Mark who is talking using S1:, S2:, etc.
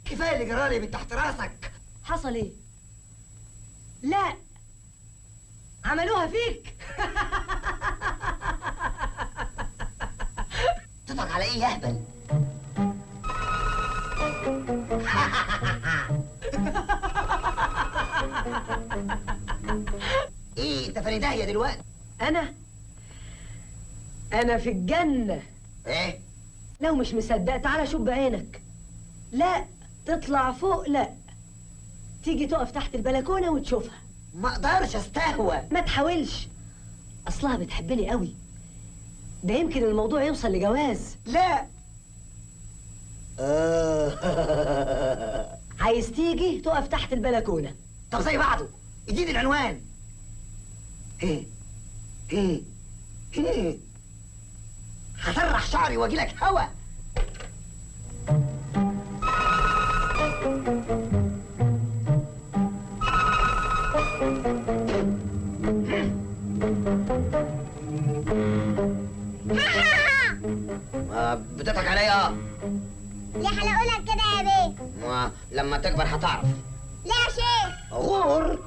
S1: كفايه اللي جرالي من تحت راسك.
S2: حصل ايه؟ لا عملوها فيك.
S1: تضحك على ايه يا اهبل؟ ايه انت فاني داهيه دلوقتي؟
S2: انا في الجنة.
S1: ايه؟
S2: لو مش مصدق تعالى شوف بعينك. لا تطلع فوق، لا تيجي تقف تحت البلكونة وتشوفها.
S1: ما اقدرش استهوى.
S2: ما تحاولش، اصلها بتحبني قوي، ده يمكن الموضوع يوصل لجواز.
S1: لا.
S2: عايز تيجي تقف تحت البلكونة؟
S1: طب زي بعضه، اديني العنوان. ايه ايه ايه، هسرح شعري واجي لك هوا. بتضحك عليا؟
S3: ليه حلقولك كده يا بيه؟
S1: لما تكبر هتعرف.
S3: ليه يا شيخ؟
S1: غور.